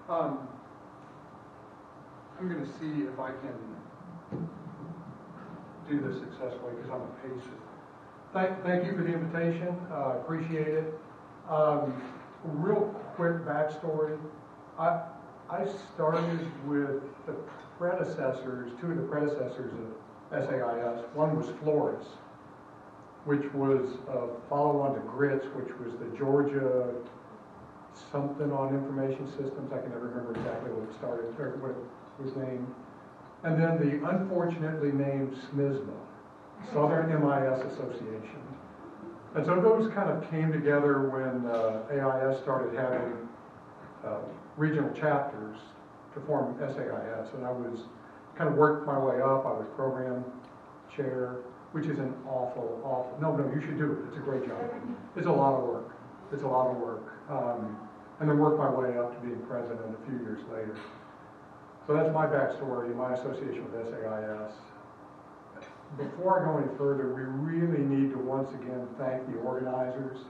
I'm going to see if I can do this successfully because I'm a pacer. Thank you for the invitation. Appreciate it. Real quick backstory. I started with the predecessors, two of the predecessors of SAIS. One was Flores, which was a follow-on to GRITS, which was the Georgia something on information systems. I can never remember exactly what it started, or what it was named. And then the unfortunately named SMISMA, Southern MIS Association. And so those kind of came together when AIS started having regional chapters to form SAIS. And I was kind of worked my way up. I was program chair, which is an awful, no, you should do it. It's a great job. It's a lot of work. It's a lot of work. And then worked my way up to being president a few years later. So that's my backstory, my association with SAIS. Before I go any further, we really need to once again thank the organizers.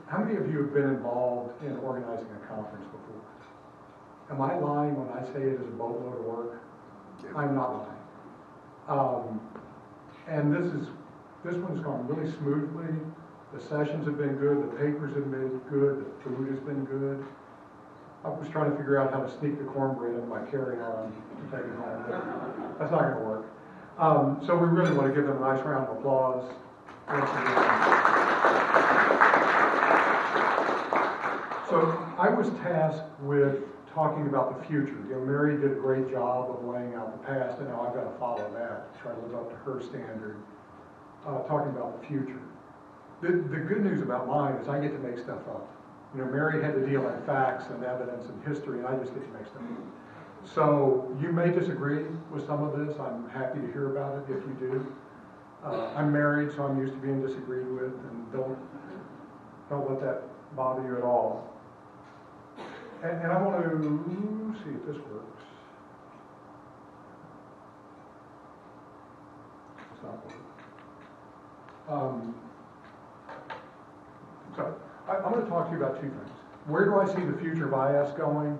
How many of you have been involved in organizing a conference before? Am I lying when I say it is a boatload of work? Yeah. I'm not lying. And this one's gone really smoothly. The sessions have been good, the papers have been good, the food has been good. I was trying to figure out how to sneak the cornbread in my carry-on to take it home, but that's not going to work. So we really want to give them a nice round of applause. So I was tasked with talking about the future. You know, Mary did a great job of laying out the past, and now I've got to follow that, try to live up to her standard, talking about the future. The good news about mine is I get to make stuff up. You know, Mary had to deal in facts and evidence and history, and I just get to make stuff up. So you may disagree with some of this. I'm happy to hear about it if you do. I'm married, so I'm used to being disagreed with, and don't let that bother you at all. And I want to see if this works. It's not working. So I'm going to talk to you about two things. Where do I see the future of IS going,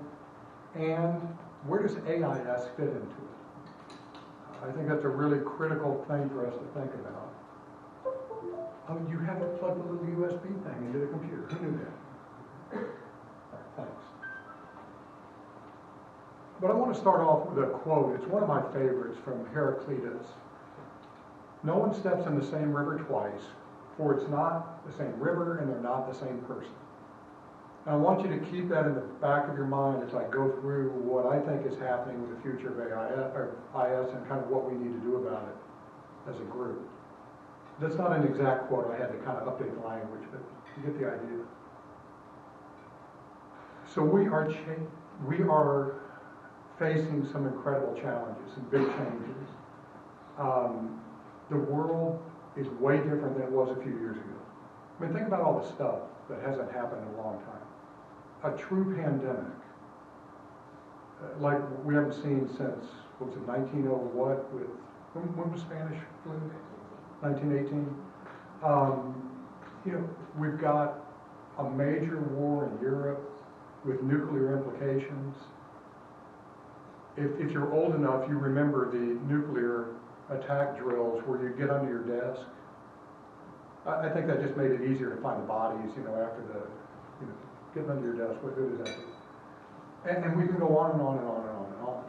and where does AIS fit into it? I think that's a really critical thing for us to think about. Oh, you have to plug the little USB thing into the computer. Who knew that? All right, thanks. But I want to start off with a quote. It's one of my favorites from Heraclitus. No one steps in the same river twice, for it's not the same river and they're not the same person. And I want you to keep that in the back of your mind as I go through what I think is happening with the future of IS and kind of what we need to do about it as a group. That's not an exact quote. I had to kind of update the language, but you get the idea. So we are facing some incredible challenges and big changes. The world is way different than it was a few years ago. I mean, think about all the stuff that hasn't happened in a long time. A true pandemic, like we haven't seen since, what was it, 1900 what? When was Spanish flu? 1918. You know, we've got a major war in Europe with nuclear implications. If you're old enough, you remember the nuclear attack drills where you get under your desk. I think that just made it easier to find the bodies, you know, after the, you know, getting under your desk. What good is that? And we can go on and on and on and on and on.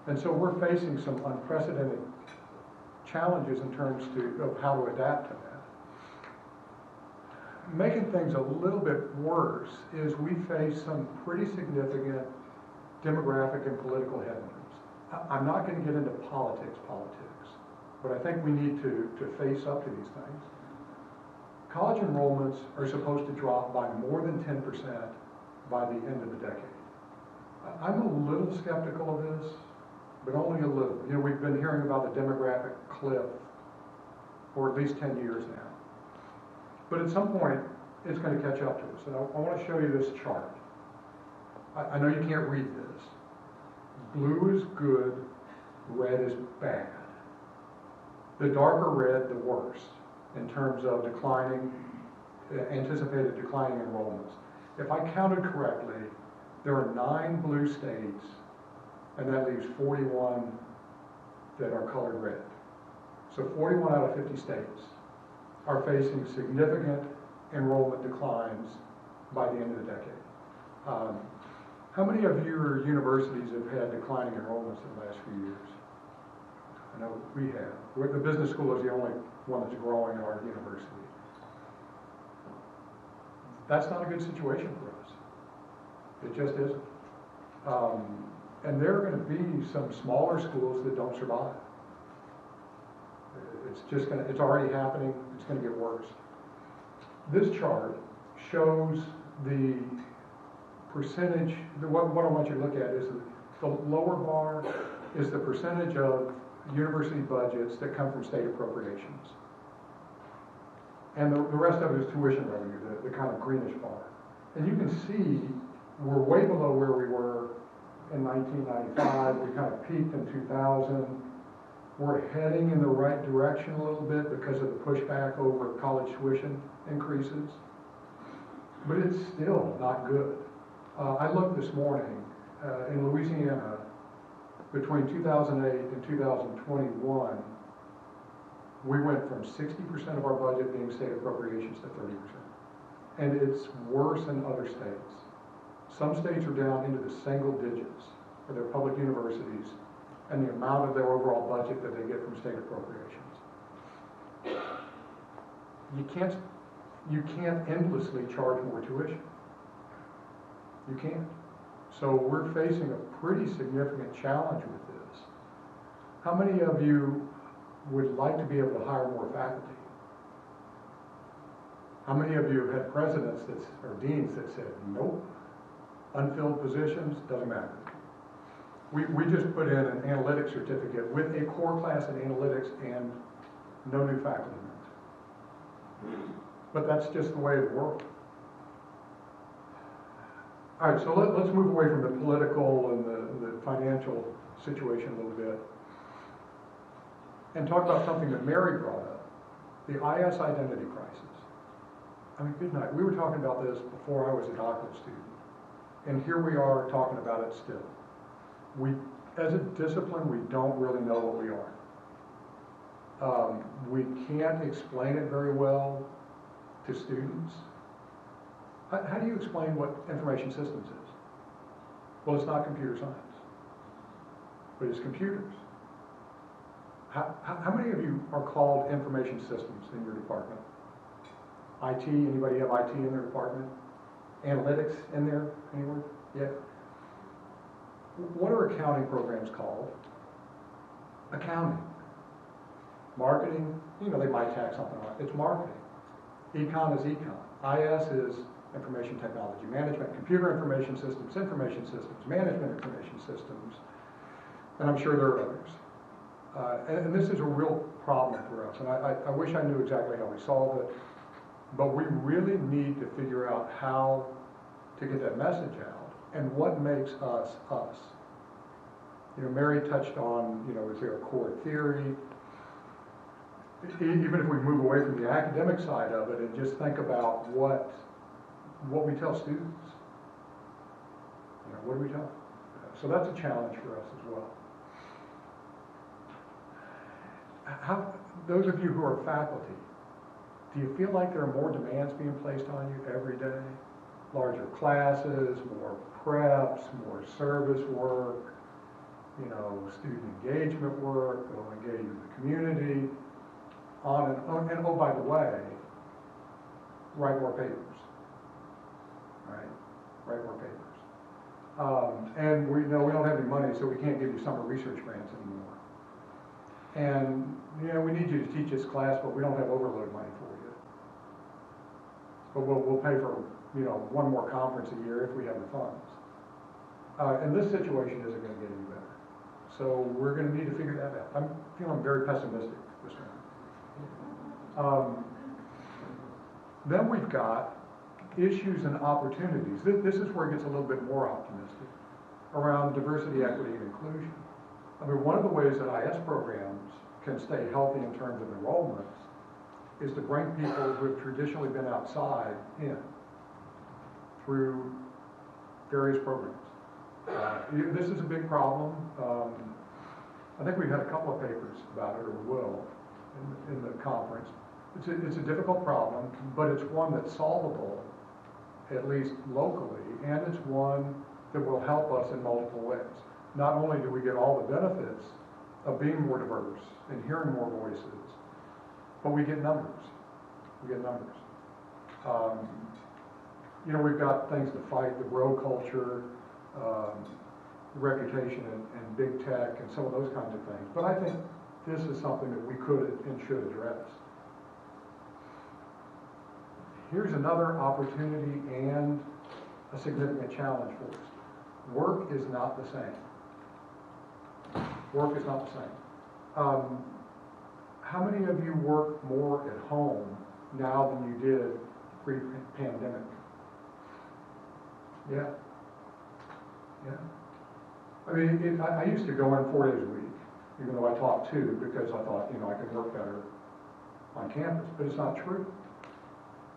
And so we're facing some unprecedented challenges in terms of how to adapt to that. Making things a little bit worse is we face some pretty significant demographic and political headwinds. I'm not going to get into politics, but I think we need to face up to these things. College enrollments are supposed to drop by more than 10% by the end of the decade. I'm a little skeptical of this, but only a little. You know, we've been hearing about the demographic cliff for at least 10 years now. But at some point, it's going to catch up to us. And I want to show you this chart. I know you can't read this. Blue is good, red is bad. The darker red, the worse, in terms of anticipated declining enrollments. If I counted correctly, There are 9 blue states, and that leaves 41 that are colored red. So 41 out of 50 states are facing significant enrollment declines by the end of the decade. How many of your universities have had declining enrollments in the last few years? I know we have. The business school is the only one that's growing in our university. That's not a good situation for us. It just isn't. And there are going to be some smaller schools that don't survive. It's already happening, it's going to get worse. This chart shows the percentage, what I want you to look at is the lower bar is the percentage of university budgets that come from state appropriations. And the rest of it is tuition revenue, the kind of greenish bar. And you can see we're way below where we were in 1995. We kind of peaked in 2000. We're heading in the right direction a little bit because of the pushback over college tuition increases. But it's still not good. I looked this morning in Louisiana, between 2008 and 2021, we went from 60% of our budget being state appropriations to 30%. And it's worse in other states. Some states are down into the single digits for their public universities and the amount of their overall budget that they get from state appropriations. You can't endlessly charge more tuition. You can't. So we're facing a pretty significant challenge with this. How many of you would like to be able to hire more faculty? How many of you have had presidents or deans that said, nope, unfilled positions, doesn't matter. We just put in an analytics certificate with a core class in analytics and no new faculty members. But that's just the way of the world. All right, so let's move away from the political and the financial situation a little bit and talk about something that Mary brought up, the IS identity crisis. I mean, good night. We were talking about this before I was a doctoral student, and here we are talking about it still. As a discipline, we don't really know what we are. We can't explain it very well to students. How do you explain what information systems is? Well, it's not computer science, but it's computers. How many of you are called information systems in your department? IT, anybody have IT in their department? Analytics in there anywhere? Yeah. What are accounting programs called? Accounting. Marketing, they might tack something on it. It's marketing. Econ is econ. IS is information technology management, computer information systems, management information systems, and I'm sure there are others. And this is a real problem for us, and I wish I knew exactly how we solve it, but we really need to figure out how to get that message out and what makes us us. Mary touched on, is there a core theory? Even if we move away from the academic side of it and just think about what we tell students. What do we tell them? So that's a challenge for us as well. Those of you who are faculty, do you feel like there are more demands being placed on you every day? Larger classes, more preps, more service work, student engagement work, they'll engage in the community, on and on. And oh, by the way, write more papers. Right? Write more papers. And we don't have any money, so we can't give you summer research grants anymore. And we need you to teach this class, but we don't have overload money for you. But we'll pay for one more conference a year if we have the funds. And this situation isn't going to get any better. So we're going to need to figure that out. I'm feeling very pessimistic this morning. Then we've got issues and opportunities. This is where it gets a little bit more optimistic around diversity, equity, and inclusion. I mean, one of the ways that IS programs can stay healthy in terms of enrollments is to bring people who have traditionally been outside in through various programs. This is a big problem. I think we've had a couple of papers about it, or will, in the conference. It's a difficult problem, but it's one that's solvable, at least locally, and it's one that will help us in multiple ways. Not only do we get all the benefits of being more diverse and hearing more voices, but we get numbers. We get numbers. You know, we've got things to fight, the bro culture, reputation and big tech and some of those kinds of things. But I think this is something that we could and should address. Here's another opportunity and a significant challenge for us. Work is not the same. Work is not the same. How many of you work more at home now than you did pre-pandemic? Yeah. Yeah. I mean, I used to go in 4 days a week, even though I taught 2, because I thought, you know, I could work better on campus, but it's not true.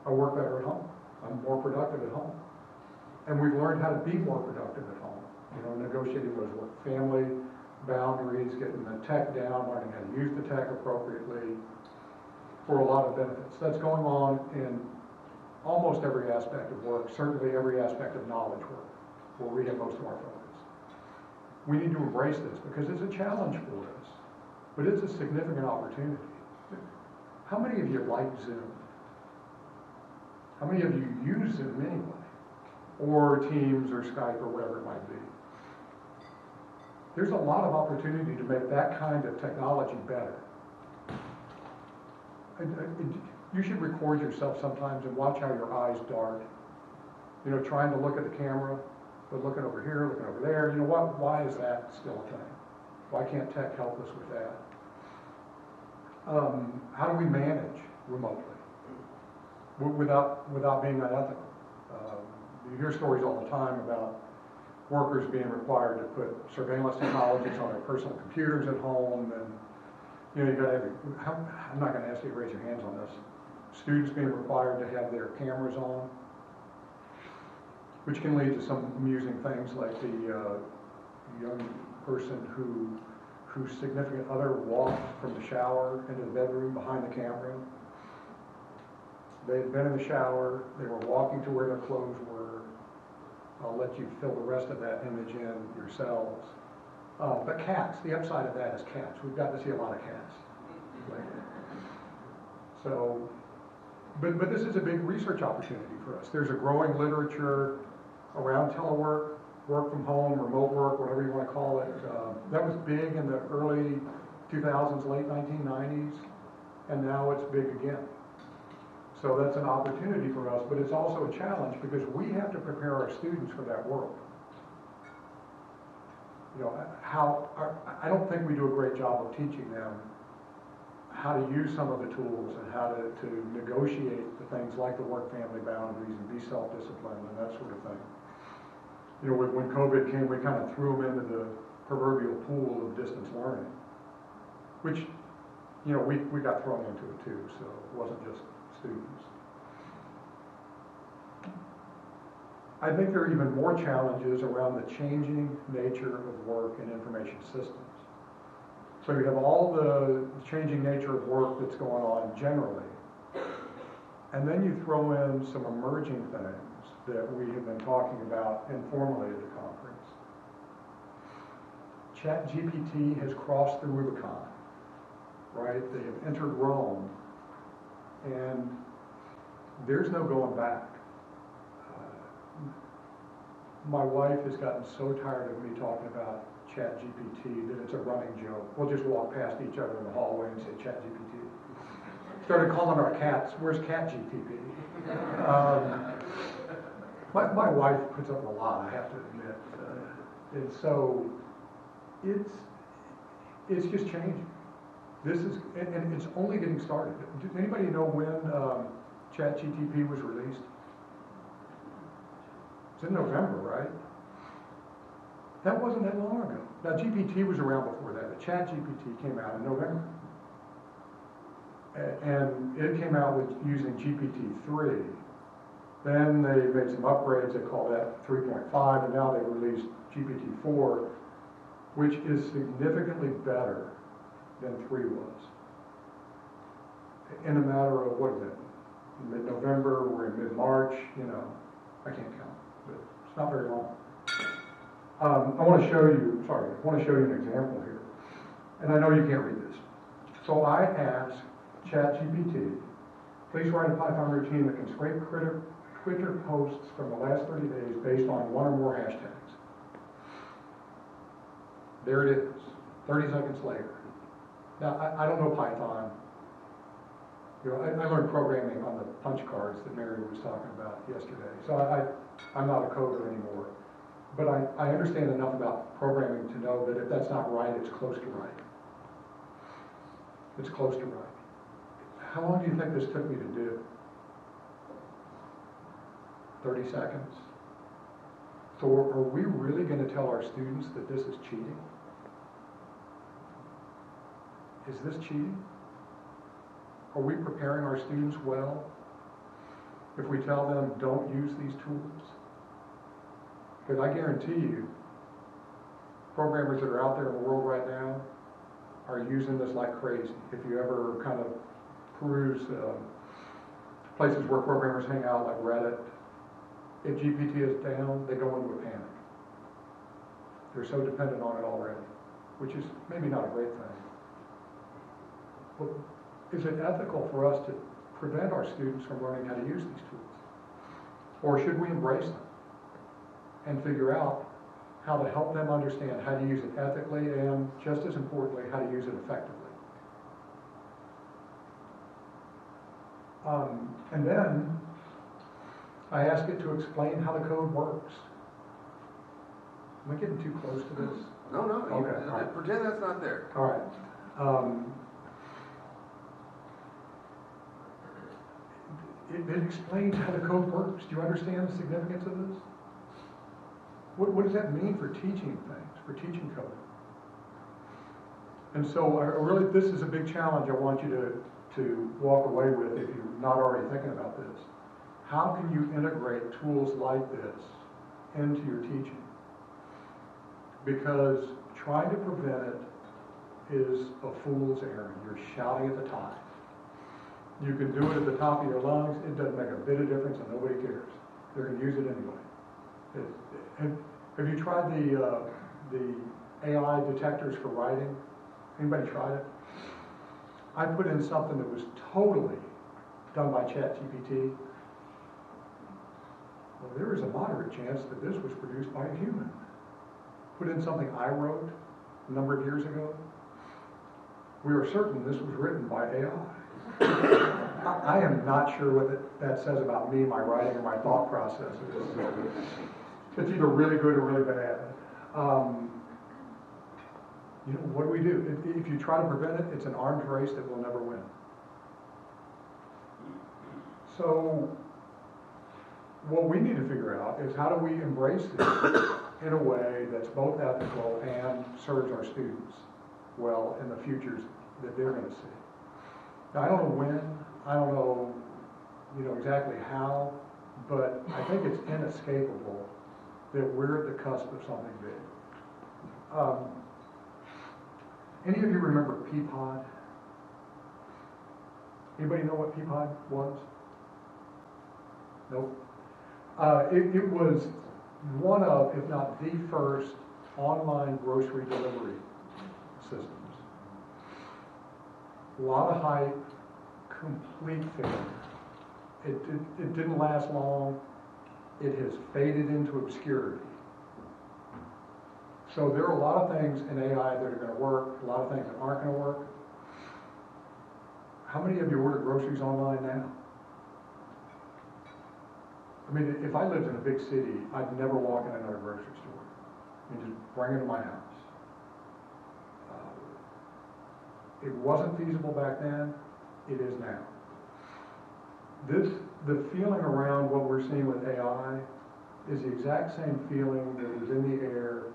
I work better at home. I'm more productive at home. And we've learned how to be more productive at home. You know, negotiating those work family boundaries, getting the tech down, learning how to use the tech appropriately for a lot of benefits. That's going on in almost every aspect of work, certainly every aspect of knowledge work, where we have most of our focus. We need to embrace this because it's a challenge for us, but it's a significant opportunity. How many of you like Zoom? How many of you use Zoom anyway? Or Teams or Skype or whatever it might be? There's a lot of opportunity to make that kind of technology better. You should record yourself sometimes and watch how your eyes dart. You know, trying to look at the camera, but looking over here, looking over there. You know, why is that still a thing? Why can't tech help us with that? How do we manage remotely without being unethical? You hear stories all the time about workers being required to put surveillance technologies on their personal computers at home, and you know, you got every. I'm not going to ask you to raise your hands on this. Students being required to have their cameras on, which can lead to some amusing things, like the young person whose significant other walked from the shower into the bedroom behind the camera. They had been in the shower, they were walking to where their clothes were. I'll let you fill the rest of that image in yourselves. But cats, the upside of that is cats. We've got to see a lot of cats lately. So, but this is a big research opportunity for us. There's a growing literature around telework, work from home, remote work, whatever you want to call it. That was big in the early 2000s, late 1990s, and now it's big again. So that's an opportunity for us, but it's also a challenge because we have to prepare our students for that world. You know, I don't think we do a great job of teaching them how to use some of the tools and how to negotiate the things like the work-family boundaries and be self-disciplined and that sort of thing. You know, when COVID came, we kind of threw them into the proverbial pool of distance learning, which, you know, we got thrown into it too, so it wasn't just students. I think there are even more challenges around the changing nature of work and information systems. So you have all the changing nature of work that's going on generally, and then you throw in some emerging things that we have been talking about informally at the conference. ChatGPT has crossed the Rubicon, right? They have entered Rome, and there's no going back. My wife has gotten so tired of me talking about ChatGPT that it's a running joke. We'll just walk past each other in the hallway and say ChatGPT. Started calling our cats, where's CatGPT? My wife puts up a lot, I have to admit. And so it's just changing. This is, and it's only getting started. Does anybody know when ChatGPT was released? It's in November, right? That wasn't that long ago. Now, GPT was around before that, but ChatGPT came out in November. And it came out with using GPT-3. Then they made some upgrades, they call that 3.5, and now they've released GPT-4, which is significantly better than 3 was. In a matter of, what is it, mid-November, we're in mid-March, you know, I can't count, but it's not very long. I want to show you an example here. And I know you can't read this. So I asked ChatGPT, please write a Python routine that can scrape Twitter posts from the last 30 days based on 1 or more hashtags. There it is, 30 seconds later. Now, I don't know Python. You know, I learned programming on the punch cards that Mary was talking about yesterday. So I'm not a coder anymore. But I understand enough about programming to know that if that's not right, it's close to right. It's close to right. How long do you think this took me to do? 30 seconds. So are we really going to tell our students that this is cheating? Is this cheating? Are we preparing our students well if we tell them don't use these tools? Because I guarantee you, programmers that are out there in the world right now are using this like crazy. If you ever kind of peruse places where programmers hang out, like Reddit, if GPT is down, they go into a panic. They're so dependent on it already, which is maybe not a great thing. But is it ethical for us to prevent our students from learning how to use these tools? Or should we embrace them and figure out how to help them understand how to use it ethically and, just as importantly, how to use it effectively? And then I ask it to explain how the code works. Am I getting too close to this? No. Okay. Right. Pretend that's not there. All right. It explains how the code works. Do you understand the significance of this? What does that mean for teaching things, for teaching code? And so this is a big challenge I want you to walk away with if you're not already thinking about this. How can you integrate tools like this into your teaching? Because trying to prevent it is a fool's errand. You're shouting at the top. You can do it at the top of your lungs. It doesn't make a bit of difference, and nobody cares. They're going to use it anyway. Have you tried the AI detectors for writing? Anybody tried it? I put in something that was totally done by ChatGPT. Well, there is a moderate chance that this was produced by a human. Put in something I wrote a number of years ago. We are certain this was written by AI. I am not sure what that says about me, my writing, or my thought processes. It's either really good or really bad. You know, what do? If you try to prevent it, it's an arms race that we'll never win. So what we need to figure out is how do we embrace this in a way that's both ethical and serves our students well in the futures that they're going to see. Now, I don't know when, I don't know, exactly how, but I think it's inescapable that we're at the cusp of something big. Any of you remember Peapod? Anybody know what Peapod was? Nope. It was one of, if not the first, online grocery delivery systems. A lot of hype, complete failure. It didn't last long. It has faded into obscurity. So there are a lot of things in AI that are going to work, a lot of things that aren't going to work. How many of you order groceries online now? I mean, if I lived in a big city, I'd never walk in another grocery store. I mean, just bring it to my house. It wasn't feasible back then. It is now. The feeling around what we're seeing with AI is the exact same feeling that was in the air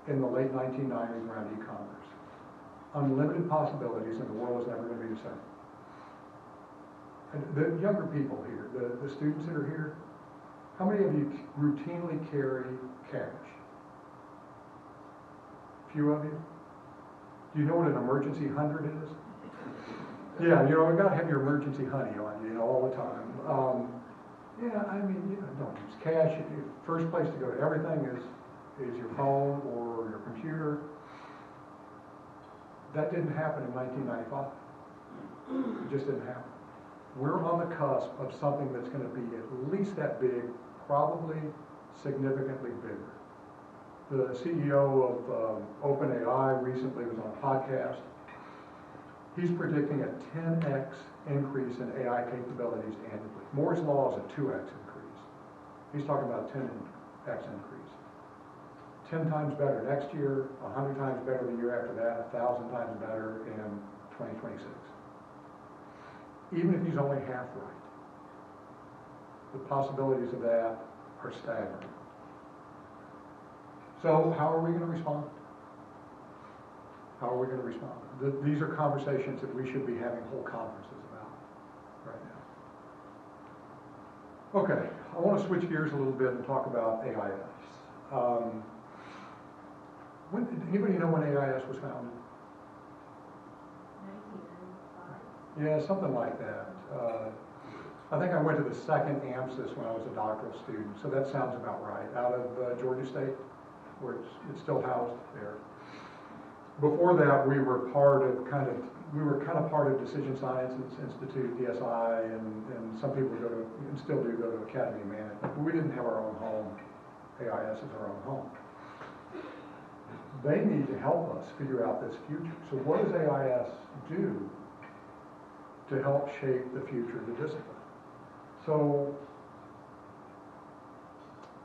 in the late 1990s around e-commerce. Unlimited possibilities, and the world is never going to be the same. And the younger people here, the students that are here, How many of you routinely carry cash? A few of you? Do you know what an emergency 100 is? Yeah, you know, you gotta have your emergency honey on you, all the time. Yeah, I mean, don't use cash. First place to go to everything is your phone or your computer. That didn't happen in 1995. It just didn't happen. We're on the cusp of something that's going to be at least that big, probably significantly bigger. The CEO of OpenAI recently was on a podcast. He's predicting a 10x increase in AI capabilities annually. Moore's law is a 2x increase. He's talking about a 10x increase. 10 times better next year, 100 times better the year after that, 1,000 times better in 2026. Even if he's only half right, the possibilities of that are staggering. So how are we going to respond? How are we going to respond? These are conversations that we should be having whole conferences about right now. Okay, I want to switch gears a little bit and talk about AIS. Anybody know when AIS was founded? 1995. Yeah, something like that. I think I went to the second AMSIS when I was a doctoral student, so that sounds about right. Out of Georgia State, where it's still housed there. Before that, we were part of kind of part of Decision Science Institute, DSI, and some people go to and still do go to Academy of Management, but we didn't have our own home. AIS is our own home. They need to help us figure out this future. So what does AIS do to help shape the future of the discipline? So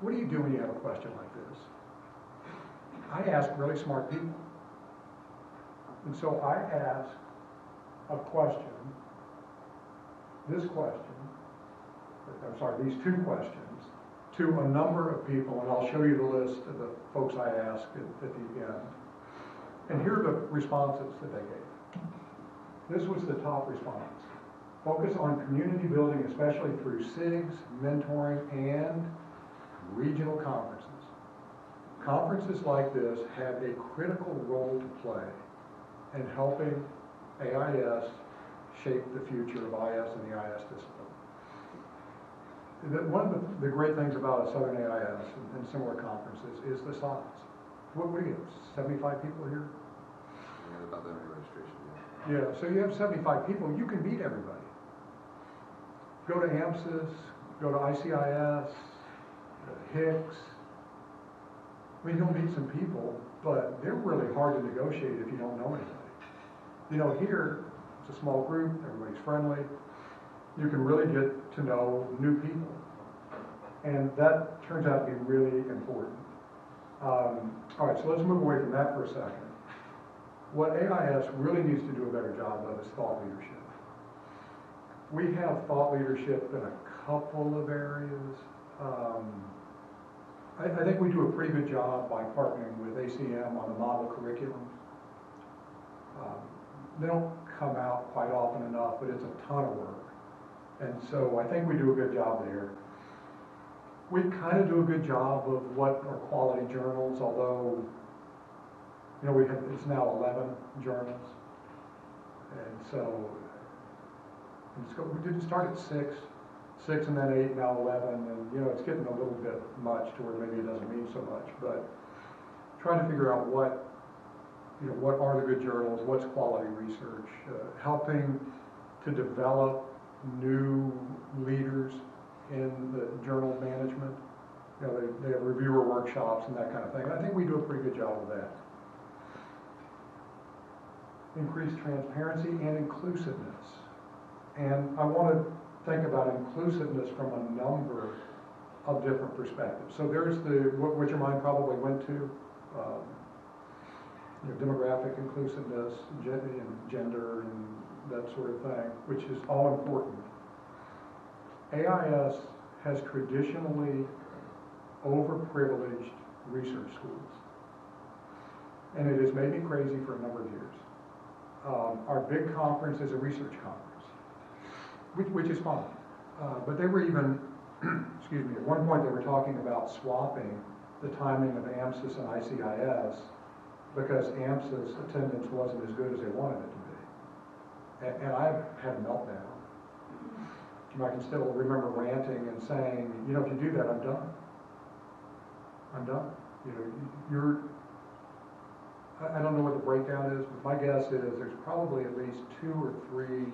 what do you do when you have a question like this? I ask really smart people. And so I ask a question, these two questions, to a number of people, and I'll show you the list of the folks I asked at the end. And here are the responses that they gave. This was the top response. Focus on community building, especially through SIGs, mentoring, and regional conferences. Conferences like this have a critical role to play in helping AIS shape the future of IS and the IS discipline. One of the great things about a Southern AIS and similar conferences is the size. What do you have, 75 people here? Yeah, about that registration, Yeah, so you have 75 people, you can meet everybody. Go to AMSIS, go to ICIS, Hicks. I mean, you'll meet some people, but they're really hard to negotiate if you don't know anybody. Here, it's a small group, everybody's friendly. You can really get to know new people. And that turns out to be really important. All right, so let's move away from that for a second. What AIS really needs to do a better job of is thought leadership. We have thought leadership in a couple of areas. I think we do a pretty good job by partnering with ACM on the model curriculum. They don't come out quite often enough, but it's a ton of work. And so I think we do a good job there. We kind of do a good job of what are quality journals, although, it's now 11 journals. And so we didn't start at 6 and then 8, now 11, and it's getting a little bit much to where maybe it doesn't mean so much, but trying to figure out what are the good journals, what's quality research, helping to develop new leaders in the journal management. They have reviewer workshops and that kind of thing. I think we do a pretty good job of that. Increased transparency and inclusiveness. And I want to think about inclusiveness from a number of different perspectives. So there's what your mind probably went to, demographic inclusiveness, gender, and that sort of thing, which is all important. AIS has traditionally overprivileged research schools. And it has made me crazy for a number of years. Our big conference is a research conference, which is fine. But they were even excuse me, at one point they were talking about swapping the timing of AMSIS and ICIS because AMSIS attendance wasn't as good as they wanted it to be. And I've had a meltdown. I can still remember ranting and saying, you know, if you do that, I'm done. I'm done. You know, I don't know what the breakdown is, but my guess is there's probably at least 2 or 3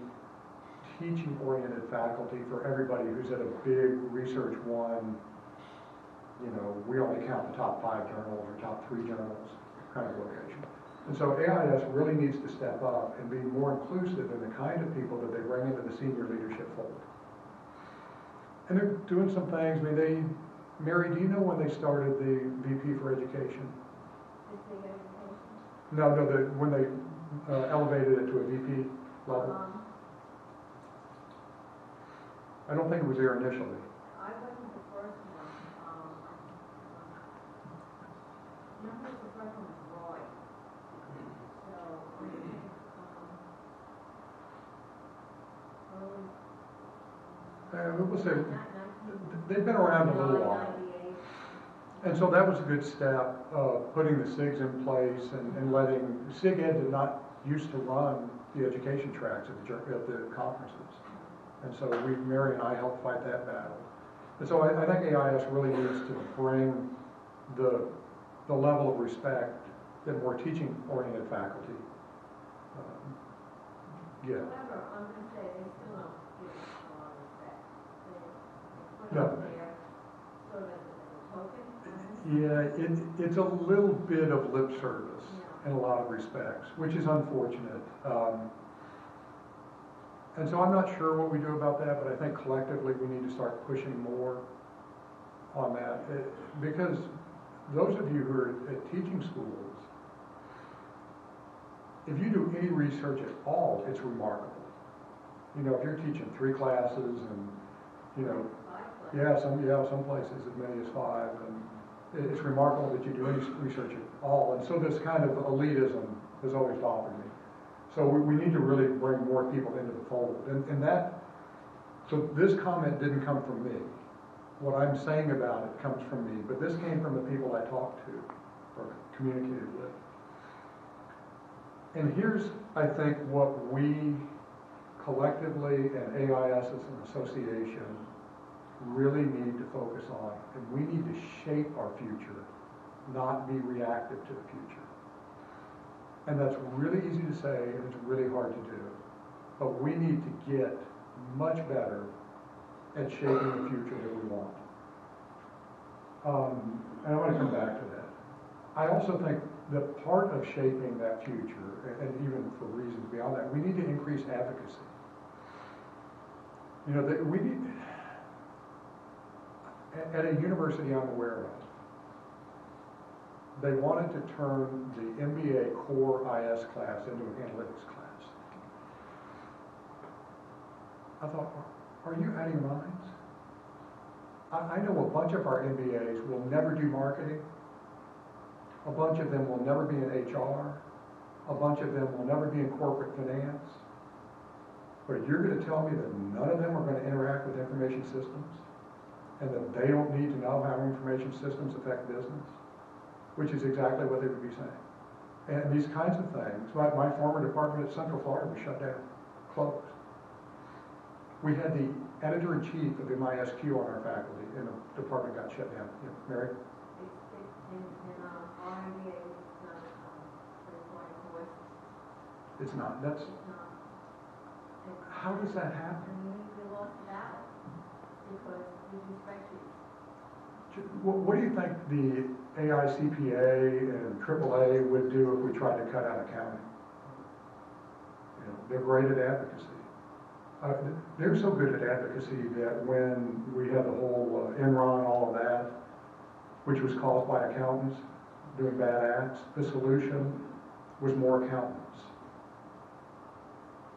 teaching-oriented faculty for everybody who's at a big research one. You know, we only count the top 5 journals or top 3 journals kind of location. And so AIS really needs to step up and be more inclusive in the kind of people that they bring into the senior leadership fold. And they're doing some things. I mean, Mary, do you know when they started the VP for Education? No, when they elevated it to a VP level. I don't think it was there initially. I wasn't the first one. No, the first one was Roy. So, I think, We'll say they've been around a little while. And so that was a good step, putting the SIGs in place and letting, SIG Ed did not used to run the education tracks at the conferences. And so Mary and I helped fight that battle. And so I think AIS really needs to bring the level of respect that more teaching-oriented faculty get. However, I'm going to say they still don't give us a lot of respect. They put No. it there sort of as a token. Yeah, it's a little bit of lip service Yeah. in a lot of respects, which is unfortunate. And so I'm not sure what we do about that, but I think collectively we need to start pushing more on that. Because those of you who are at teaching schools, if you do any research at all, it's remarkable. You know, if you're teaching 3 classes and, you know, some places as many as 5, and it's remarkable that you do any research at all. And so this kind of elitism has always bothered me. So we need to really bring more people into the fold. And that, so this comment didn't come from me. What I'm saying about it comes from me, but this came from the people I talked to or communicated with. And here's, I think, what we collectively and AIS as an association really need to focus on. And we need to shape our future, not be reactive to the future. And that's really easy to say, and it's really hard to do. But we need to get much better at shaping the future that we want. And I want to come back to that. I also think that part of shaping that future, and even for reasons beyond that, we need to increase advocacy. You know, we need, at a university I'm aware of, they wanted to turn the MBA core IS class into an analytics class. I thought, are you out of your minds? I know a bunch of our MBAs will never do marketing. A bunch of them will never be in HR. A bunch of them will never be in corporate finance. But you're going to tell me that none of them are going to interact with information systems and that they don't need to know how information systems affect business? Which is exactly what they would be saying. And these kinds of things, my former department at Central Florida was shut down, closed. We had the editor-in-chief of MISQ on our faculty, and the department got shut down. Yeah, Mary? Our MBA is not required course. It's not. That's. It's not. How does that happen? And we lost the battle because we do spreadsheets. What do you think the AICPA and AAA would do if we tried to cut out accounting? You know, they're great at advocacy. They're so good at advocacy that when we had the whole Enron, all of that, which was caused by accountants doing bad acts, the solution was more accountants,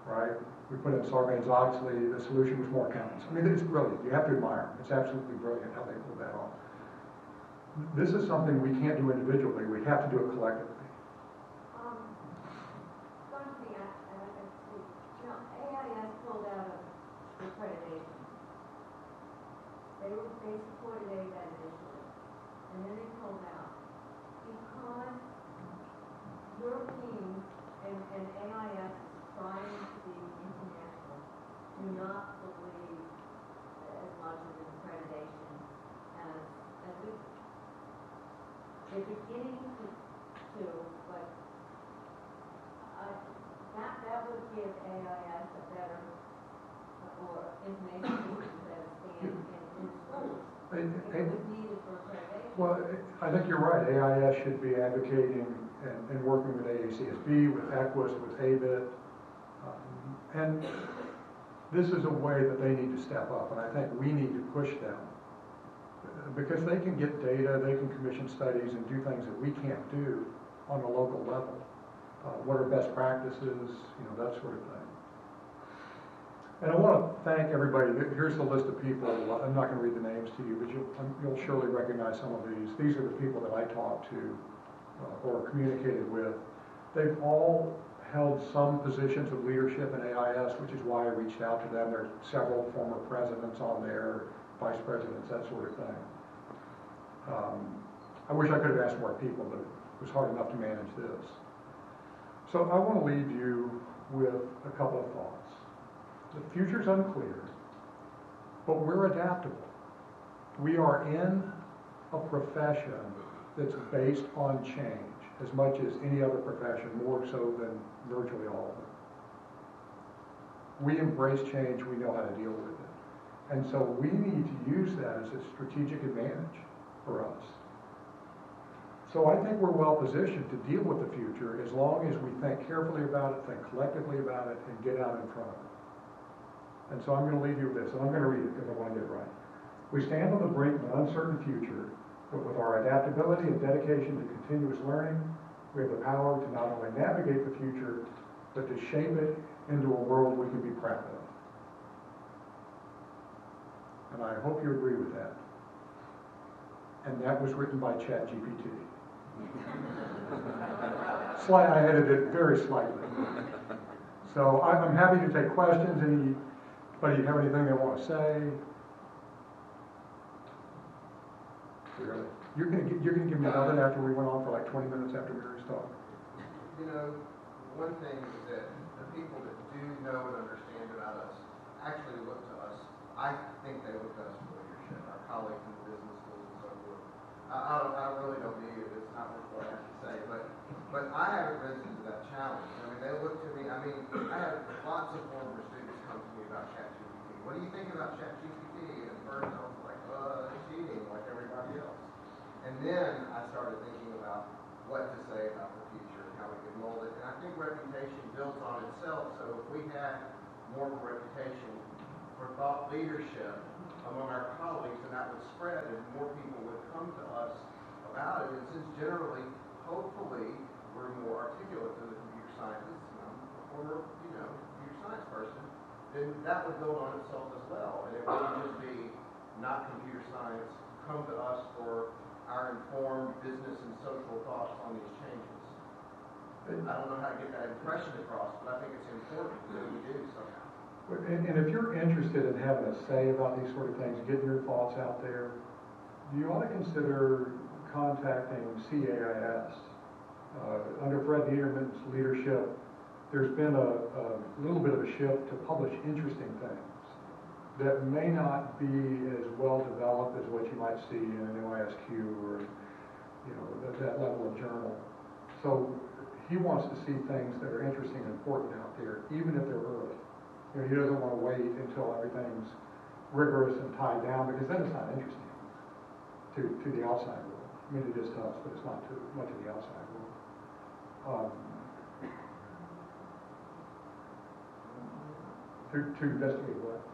right? We put in Sarbanes-Oxley, the solution was more accountants. I mean, it's brilliant. You have to admire them. It's absolutely brilliant how they pulled that off. This is something we can't do individually. We have to do it collectively. Going to the advocacy, you know, AIS pulled out of accreditation. they supported that initially, and then they pulled out. Because Europeans and AIS is trying to be international, do not believe as much in accreditation as we do. They're beginning to but that would give AIS a better or information system that stands in schools. It was needed for accreditation. Well, I think you're right. AIS should be advocating and working with AACSB, with Equus, with ABIT. And this is a way that they need to step up, and I think we need to push them. Because they can get data, they can commission studies and do things that we can't do on a local level. What are best practices, that sort of thing. And I want to thank everybody. Here's the list of people. I'm not going to read the names to you, but you'll surely recognize some of these. These are the people that I talked to or communicated with. They've all held some positions of leadership in AIS, which is why I reached out to them. There are several former presidents on there, vice presidents, that sort of thing. I wish I could have asked more people, but it was hard enough to manage this. So I want to leave you with a couple of thoughts. The future's unclear, but we're adaptable. We are in a profession that's based on change as much as any other profession, more so than virtually all of them. We embrace change, we know how to deal with it. And so we need to use that as a strategic advantage for us. So I think we're well positioned to deal with the future as long as we think carefully about it, think collectively about it, and get out in front of it. And so I'm going to leave you with this, and I'm going to read it because I want to get it right. We stand on the brink of an uncertain future, but with our adaptability and dedication to continuous learning, we have the power to not only navigate the future, but to shape it into a world we can be proud of. And I hope you agree with that. And that was written by ChatGPT. I edited it very slightly. So I'm happy to take questions. Anybody have anything they want to say? Really? You're going to give me another after we went on for like 20 minutes after Mary's talk. One thing is that the people that do know and understand about us actually look to us. I think they look to us for leadership, our colleagues in the business schools and so forth. I really don't need it. It's not what I have to say. But I haven't risen to that challenge. They look to me. I have lots of former students come to me about ChatGPT. What do you think about ChatGPT? And at first I was like, it's cheating like everybody else. And then I started thinking about what to say about the future and how we can mold it. And I think reputation builds on itself. So if we had more of a reputation for thought leadership among our colleagues, and that would spread and more people would come to us about it. And since generally, hopefully, we're more articulate than the computer scientists, I'm a former, computer science person, then that would build on itself as well. And it wouldn't just be not computer science, come to us for our informed business and social thoughts on these changes. I don't know how to get that impression across, but I think it's important that we do somehow. And if you're interested in having a say about these sort of things, getting your thoughts out there, you ought to consider contacting CAIS. Under Fred Niederman's leadership, there's been a little bit of a shift to publish interesting things that may not be as well developed as what you might see in an OISQ or that level of journal. So he wants to see things that are interesting and important out there, even if they're early. He doesn't want to wait until everything's rigorous and tied down, because then it's not interesting to the outside world. It is to us, but it's not too much of the outside world. To investigate what?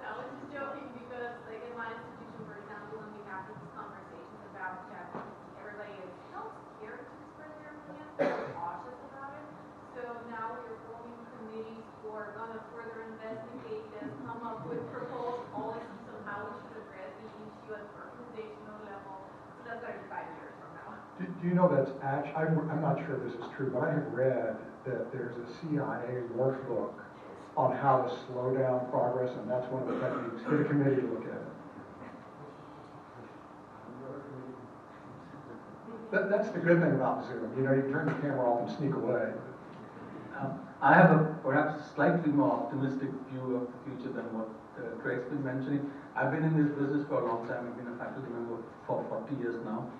I was just joking because, in my institution, for example, when we have these conversations about ChatGPT, everybody is not scared to express their opinions, they're cautious about it. So now we're forming committees who are going to further investigate this, come up with proposed policies on how we should address the issue at the organizational level. So that's 35 years from now. Do you know that's actually, I'm not sure this is true, but I have read that there's a CIA workbook on how to slow down progress, and that's one of the techniques for the committee to look at. That's the good thing about Zoom. You know, you turn the camera off and sneak away. I have a perhaps slightly more optimistic view of the future than what Craig's been mentioning. I've been in this business for a long time. I've been a faculty member for 40 years now.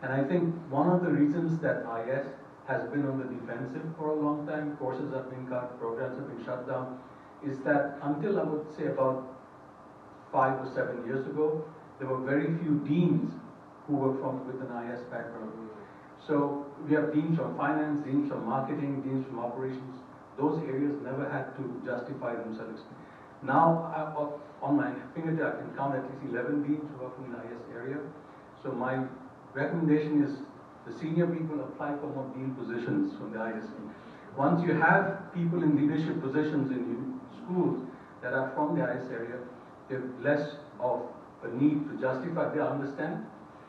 And I think one of the reasons that IS has been on the defensive for a long time, courses have been cut, programs have been shut down, is that until I would say about 5 or 7 years ago, there were very few deans who were with an IS background. So we have deans from finance, deans from marketing, deans from operations. Those areas never had to justify themselves. Now, on my fingertip, I can count at least 11 deans who work in the IS area. So my recommendation is the senior people apply for more dean positions from the IS. Once you have people in leadership positions in schools that are from the IS area, there's less of a need to justify. They understand,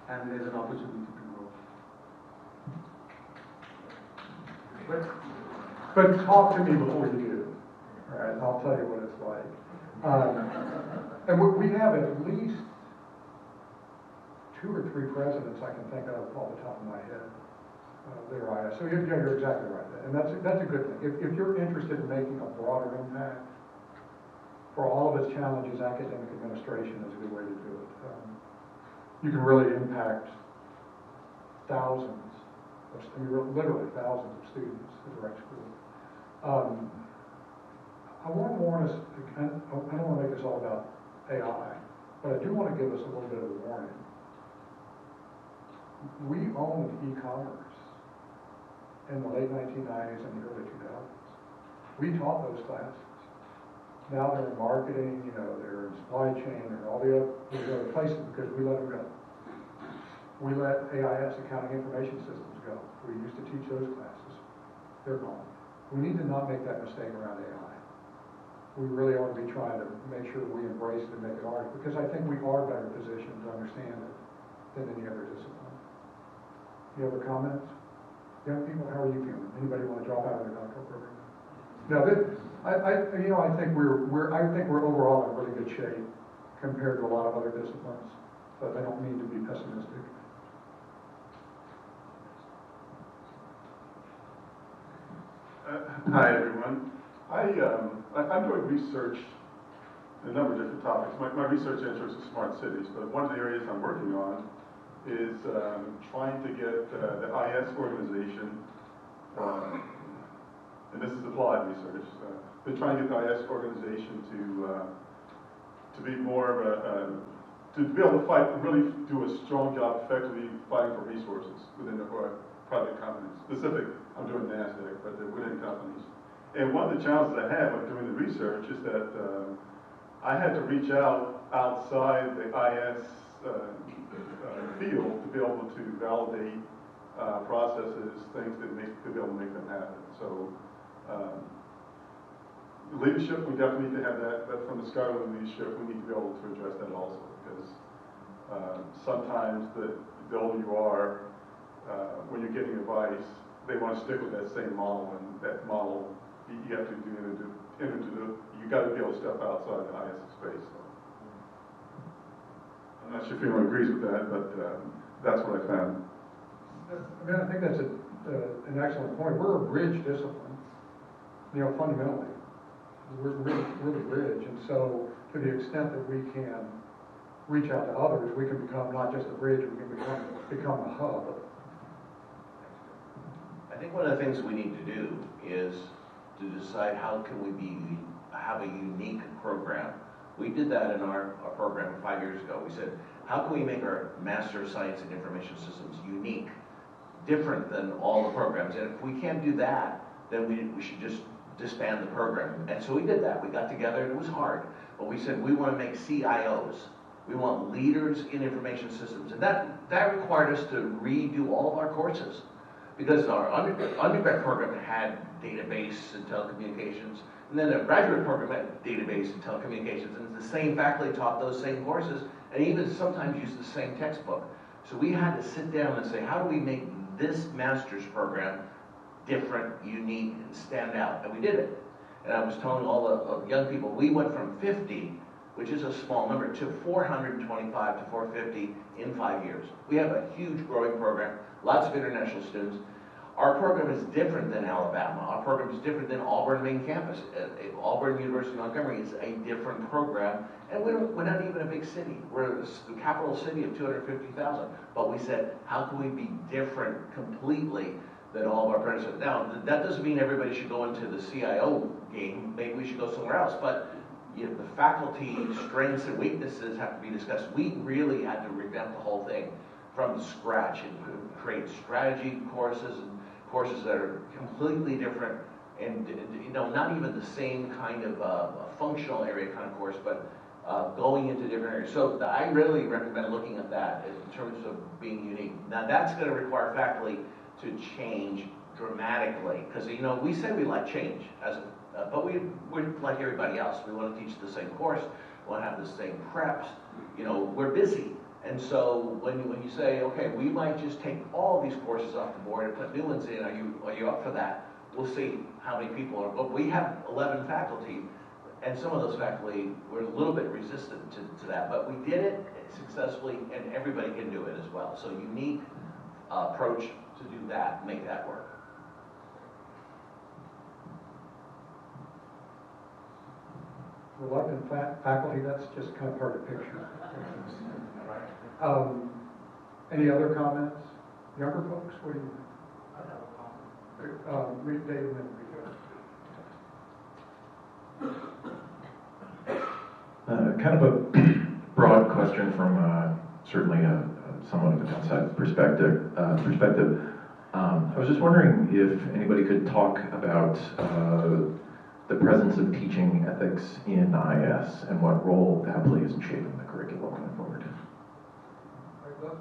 and there's an opportunity to grow. But talk to me before you do, all right? And I'll tell you what it's like. And we have at least 2 or 3 presidents I can think of off the top of my head. They're IS. So you're exactly right. And that's a good thing. If you're interested in making a broader impact, for all of its challenges, academic administration is a good way to do it. You can really impact thousands, literally thousands of students at direct school. I want to warn us, I don't want to make this all about AI, but I do want to give us a little bit of a warning. We owned e-commerce in the late 1990s and the early 2000s. We taught those classes. Now they're in marketing, you know, they're in supply chain, and all the other places because we let them go. We let AIS, Accounting Information Systems, go. We used to teach those classes. They're gone. We need to not make that mistake around AI. We really ought to be trying to make sure we embrace it and make it ours, because I think we are better positioned to understand it than any other discipline. Any other comments? Young people, how are you feeling? Anybody want to drop out of the doctoral program? No, I think we're overall in really good shape compared to a lot of other disciplines, but I don't mean to be pessimistic. Hi everyone. I'm doing research in a number of different topics. My research interests is smart cities, but one of the areas I'm working on is trying to get the IS organization, and this is applied research, they're trying to get the IS organization to be more of to be able to fight, really do a strong job effectively fighting for resources within the private companies. I'm doing NASDAQ, but they're within companies. And one of the challenges I had with doing the research is that I had to reach outside the IS field to be able to validate processes, things to be able to make them happen. So leadership, we definitely need to have that, but from the scholarly leadership, we need to be able to address that also, because sometimes the older you are, when you're getting advice, they want to stick with that same model, and that model, you have to you got to be able to step outside the IS space. So. I'm not sure if anyone agrees with that, but that's what I found. I mean, I think that's an excellent point. We're a bridge discipline, you know, fundamentally. We're the bridge, and so to the extent that we can reach out to others, we can become not just a bridge, we can become a hub. I think one of the things we need to do is to decide how can we have a unique program. We did that in our program 5 years ago. We said, how can we make our Master of Science in Information Systems unique, different than all the programs? And if we can't do that, then we should just disband the program. And so we did that. We got together, and it was hard. But we said, we want to make CIOs. We want leaders in information systems. And that required us to redo all of our courses, because our undergrad program had database and telecommunications, and then the graduate program had database and telecommunications, and the same faculty taught those same courses, and even sometimes used the same textbook. So we had to sit down and say, how do we make this master's program different, unique, and stand out? And we did it. And I was telling all the young people, we went from 50, which is a small number, to 425 to 450 in 5 years. We have a huge growing program, lots of international students. Our program is different than Alabama. Our program is different than Auburn main campus. Auburn University Montgomery is a different program, and we're not even a big city. We're the capital city of 250,000. But we said, how can we be different completely than all of our predecessors? Now, that doesn't mean everybody should go into the CIO game. Maybe we should go somewhere else. But the faculty strengths and weaknesses have to be discussed. We really had to revamp the whole thing from scratch and create strategy courses and courses that are completely different and not even the same kind of functional area kind of course, but going into different areas. So I really recommend looking at that in terms of being unique. Now that's going to require faculty to change dramatically because we say we like change but we're like everybody else. We want to teach the same course, we want to have the same preps. We're busy. And so when you say, okay, we might just take all these courses off the board and put new ones in, are you up for that? We'll see how many people are. But we have 11 faculty, and some of those faculty were a little bit resistant to that. But we did it successfully, and everybody can do it as well. So unique approach to do that, make that work. Reluctant faculty, that's just kind of hard to picture. Any other comments? Younger folks, what do you think? I have a comment. Read David and Kind of a broad question from certainly somewhat of an outside perspective. I was just wondering if anybody could talk about the presence of teaching ethics in IS and what role that plays in shaping the curriculum going forward.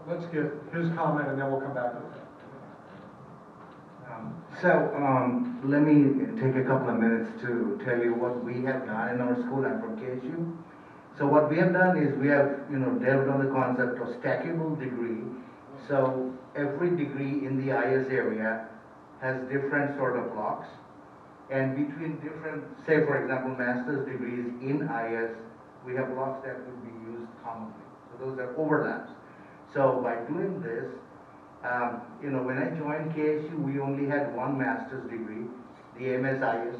Let's get his comment and then we'll come back to that. Let me take a couple of minutes to tell you what we have done in our school. I'm from KSU. So what we have done is we have delved on the concept of stackable degree. So every degree in the IS area has different sort of blocks. And between different, say for example, master's degrees in IS, we have blocks that would be used commonly. So those are overlaps. So by doing this, when I joined KSU, we only had one master's degree, the MSIS,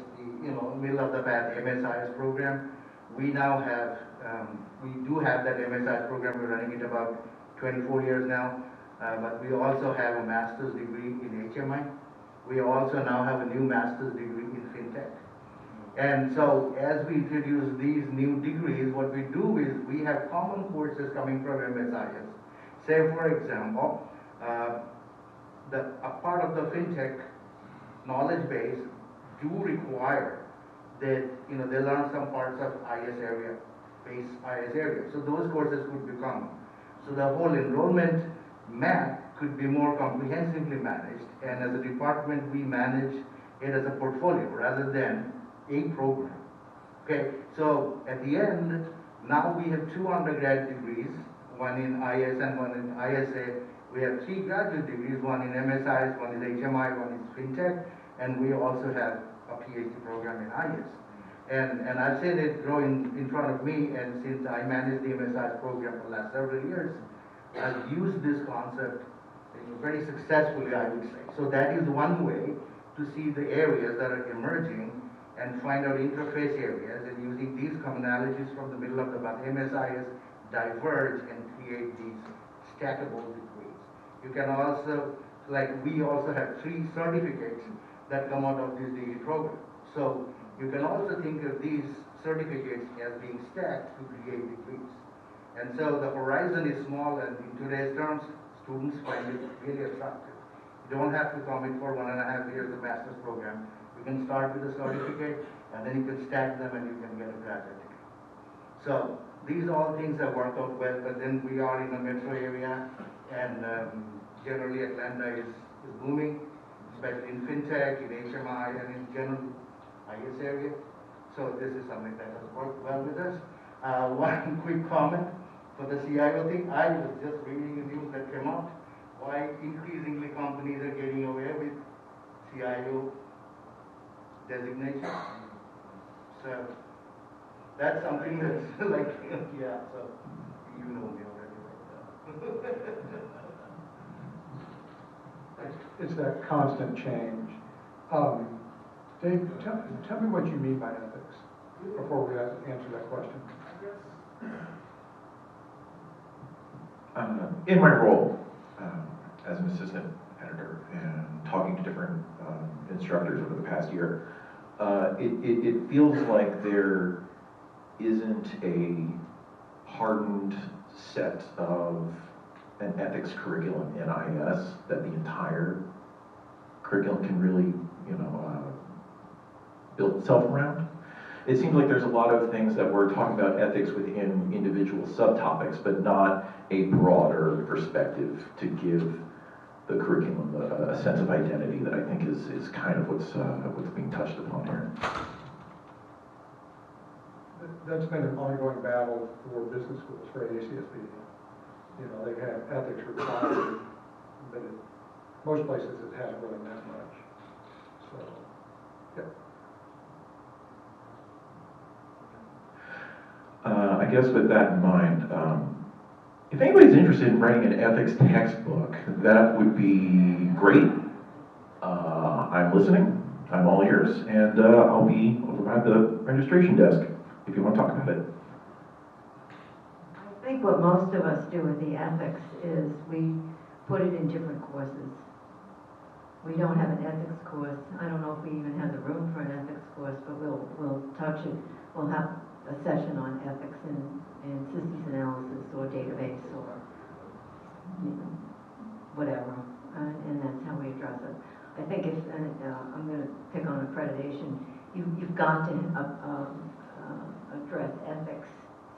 middle of the path MSIS program. We now have, we do have that MSIS program. We're running it about 24 years now, but we also have a master's degree in HMI. We also now have a new master's degree in FinTech. And so as we introduce these new degrees, what we do is we have common courses coming from MSIS. Say for example, a part of the FinTech knowledge base do require that they learn some parts of IS area, base IS area. So those courses could be common. So the whole enrollment map could be more comprehensively managed, and as a department we manage it as a portfolio rather than a program. Okay, so at the end, now we have 2 undergrad degrees, one in IS and one in ISA. We have 3 graduate degrees, one in MSIS, one is HMI, one is FinTech, and we also have a Ph.D. program in IS. And I've seen it grow in front of me, and since I managed the MSIS program for the last several years, I've used this concept very successfully, I would say. So that is one way to see the areas that are emerging and find out interface areas, and using these commonalities from the middle of the MSIS diverge and create these stackable degrees. You can also, we also have 3 certificates that come out of this degree program. So you can also think of these certificates as being stacked to create degrees. And so the horizon is small, and in today's terms, students find it really attractive. You don't have to commit for 1.5 years of master's program. You can start with a certificate, and then you can stack them and you can get a graduate degree. So these all things have worked out well, but then we are in a metro area, and generally Atlanta is booming, especially in FinTech, in HMI, and in general IS area. So this is something that has worked well with us. One quick comment for the CIO thing. I was just reading the news that came out, why increasingly companies are getting away with CIO designation. So that's something that's like, yeah, so you know me already like that. It's that constant change. Dave, tell me what you mean by ethics before we answer that question. In my role as an assistant editor and talking to different instructors over the past year, it feels like there isn't a hardened set of an ethics curriculum in IS that the entire curriculum can really, build itself around. It seems like there's a lot of things that we're talking about ethics within individual subtopics, but not a broader perspective to give the curriculum a sense of identity that I think is kind of what's being touched upon here. That's been an ongoing battle for business schools, for ACSB. They have ethics required, but most places it hasn't really that much. So, yeah. I guess with that in mind, if anybody's interested in writing an ethics textbook, that would be great. I'm listening, I'm all ears, and I'll be over at the registration desk if you want to talk about it. I think what most of us do with the ethics is we put it in different courses. We don't have an ethics course. I don't know if we even have the room for an ethics course, but we'll touch it. We'll have a session on ethics in systems analysis or database or whatever, and that's how we address it. I think if I'm going to pick on accreditation, you've got to address ethics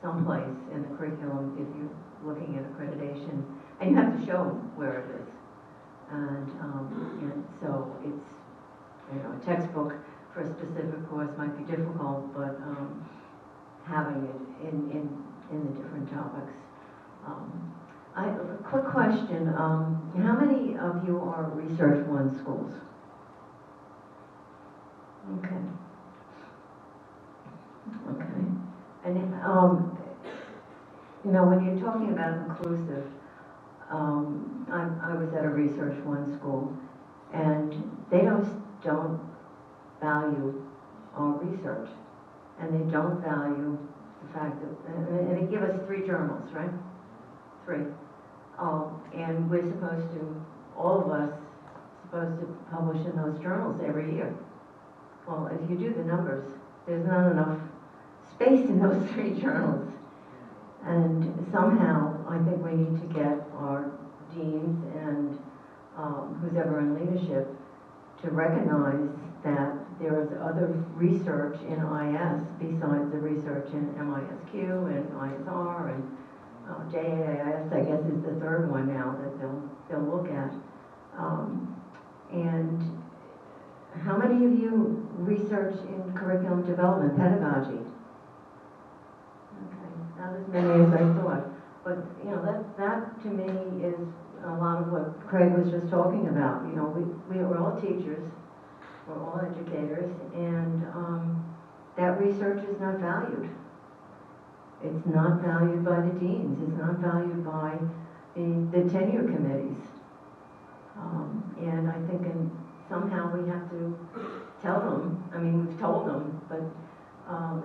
someplace in the curriculum if you're looking at accreditation, and you have to show where it is. And so it's a textbook for a specific course might be difficult, but having it in the different topics. A quick question, how many of you are Research 1 schools? Okay. And when you're talking about inclusive, I was at a Research 1 school, and they don't value our research, and they don't value the fact that, and they give us 3 journals, right? 3. And we're supposed to, all of us, supposed to publish in those journals every year. Well, if you do the numbers, there's not enough space in those 3 journals. And somehow, I think we need to get our deans and who's ever in leadership to recognize that there is other research in IS besides the research in MISQ and ISR and JAIS, I guess, is the 3rd one now that they'll look at. And how many of you research in curriculum development, pedagogy? Okay, not as many as I thought. But, that to me is a lot of what Craig was just talking about. We're all teachers, we're all educators, and that research is not valued. It's not valued by the deans. It's not valued by the tenure committees. And I think somehow we have to tell them, we've told them, but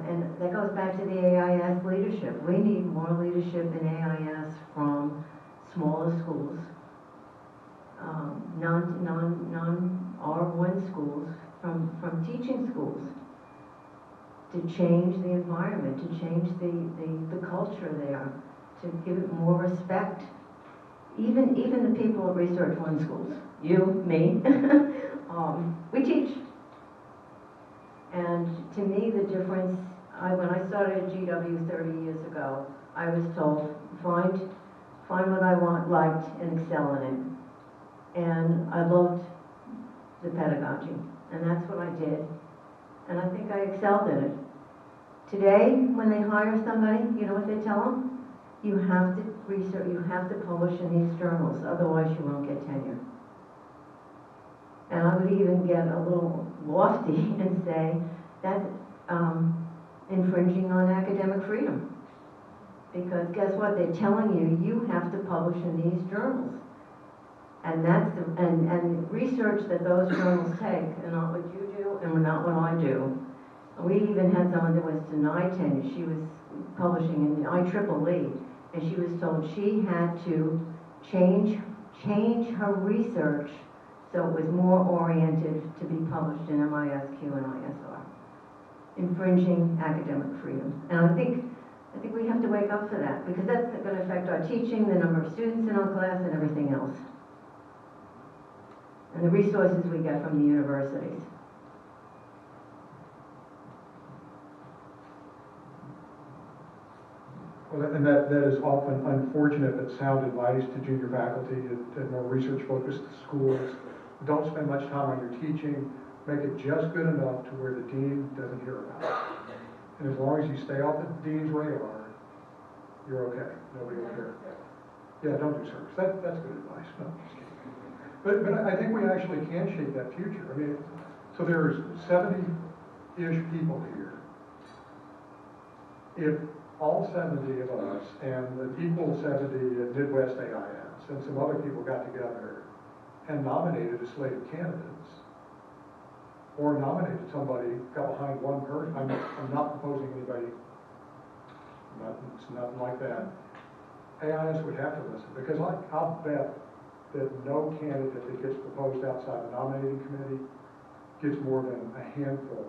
and that goes back to the AIS leadership. We need more leadership in AIS from smaller schools, non-R1 schools, from teaching schools, to change the environment, to change the culture there, to give it more respect. Even the people at Research 1 schools, you, me, we teach. And to me, the difference, when I started at GW 30 years ago, I was told, find what I liked, and excel in it. And I loved the pedagogy, and that's what I did. And I think I excelled in it. Today, when they hire somebody, you know what they tell them? You have to research, you have to publish in these journals, otherwise you won't get tenure. And I would even get a little lofty and say that infringing on academic freedom. Because guess what? They're telling you, you have to publish in these journals. And that's and research that those journals take, and not what you do and not what I do. We even had someone that was denied tenure. She was publishing in the IEEE, and she was told she had to change her research so it was more oriented to be published in MISQ and ISR, infringing academic freedom. And I think we have to wake up to that, because that's going to affect our teaching, the number of students in our class, and everything else, and the resources we get from the universities. Well, and that is often unfortunate, but sound advice to junior faculty at more research-focused schools. Don't spend much time on your teaching. Make it just good enough to where the dean doesn't hear about it. And as long as you stay off the dean's radar, you're okay. Nobody will care. Yeah, don't do service. That's good advice. No, just kidding. But I think we actually can shape that future. I mean, so there's 70-ish people here. If all 70 of us and an equal 70 at Midwest AIS and some other people got together and nominated a slate of candidates, or nominated somebody, got behind one person. I'm not proposing anybody. It's nothing like that. AIS would have to listen, because I'll bet that no candidate that gets proposed outside the nominating committee gets more than a handful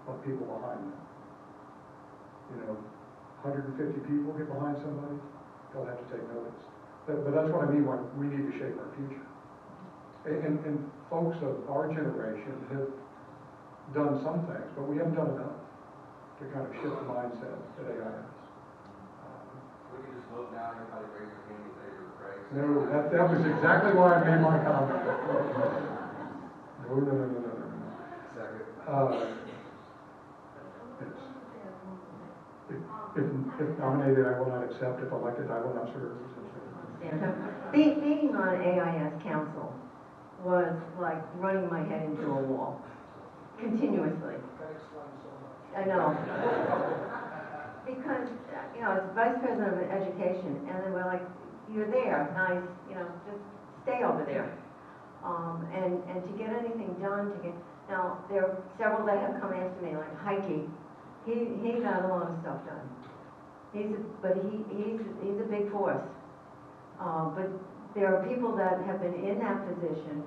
of people behind them. You know, 150 people get behind somebody, they'll have to take notice. But that's what I mean when we need to shape our future. And folks of our generation have done some things, but we haven't done enough to kind of shift the mindset at AIS. We can just vote now, everybody raise your hand in favor of Craig. No, that was exactly why I made my comment. No. Second. If nominated, I will not accept. If elected, I will not serve. Being on AIS council was like running my head into a wall, continuously. I know. Because, you know, it's vice president of education, and then we're like, you're there, nice, you know, just stay over there. And to get anything done, now, there are several that have come after me, like Heike. He got a lot of stuff done. He's a big force. But there are people that have been in that position.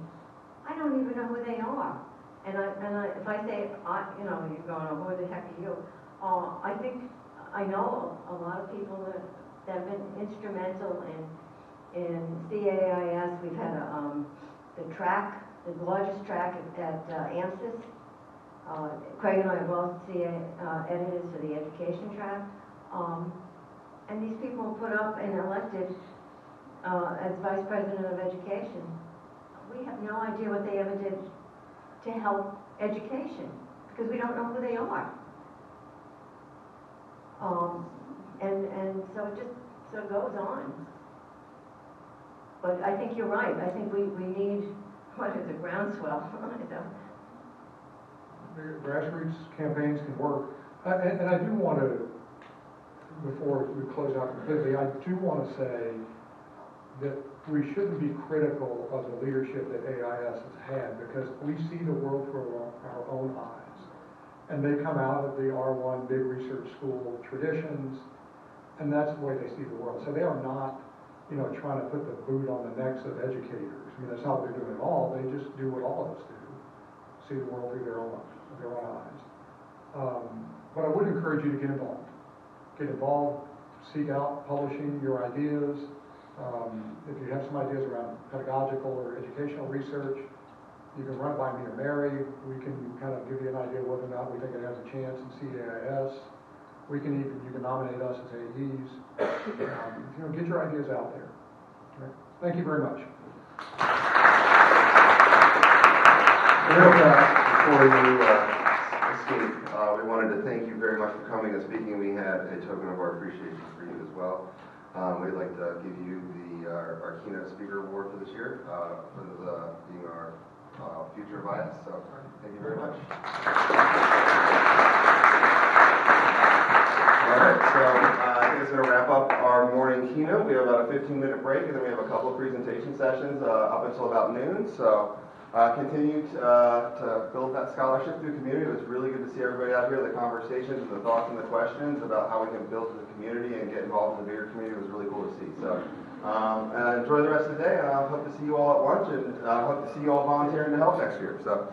I don't even know who they are. And if I say, you know, you're going, oh, who the heck are you? I think I know a lot of people that have been instrumental in CAIS. We've had the largest track at AMSIS. Craig and I are both editors for the education track. And these people put up and elected as vice president of education. We have no idea what they ever did to help education, because we don't know who they are. And so it goes on. But I think you're right. I think we need, what is it, groundswell? Grassroots campaigns can work. And I do want to, before we close out completely, I do want to say that we shouldn't be critical of the leadership that AIS has had, because we see the world through our own eyes. And they come out of the R1 big research school traditions, and that's the way they see the world. So they are not, you know, trying to put the boot on the necks of educators. I mean, that's not what they're doing at all. They just do what all of us do, see the world through their own eyes. But I would encourage you to get involved. Get involved, seek out publishing your ideas. If you have some ideas around pedagogical or educational research, you can run by me or Mary. We can kind of give you an idea whether or not we think it has a chance in CAIS. You can nominate us as AEs. You know, get your ideas out there. Right. Thank you very much. Real fast, before you escape, we wanted to thank you very much for coming and speaking. We had a token of our appreciation for you as well. We'd like to give you our Keynote Speaker Award for this year, for being our future of IS. So thank you very much. I think it's going to wrap up our morning keynote. We have about a 15-minute break, and then we have a couple of presentation sessions up until about noon. So continue to build that scholarship through community. It was really good to see everybody out here. The conversations, the thoughts, and the questions about how we can build the community and get involved in the bigger community was really cool to see. So enjoy the rest of the day, and I hope to see you all at lunch, and I hope to see you all volunteering to help next year. So.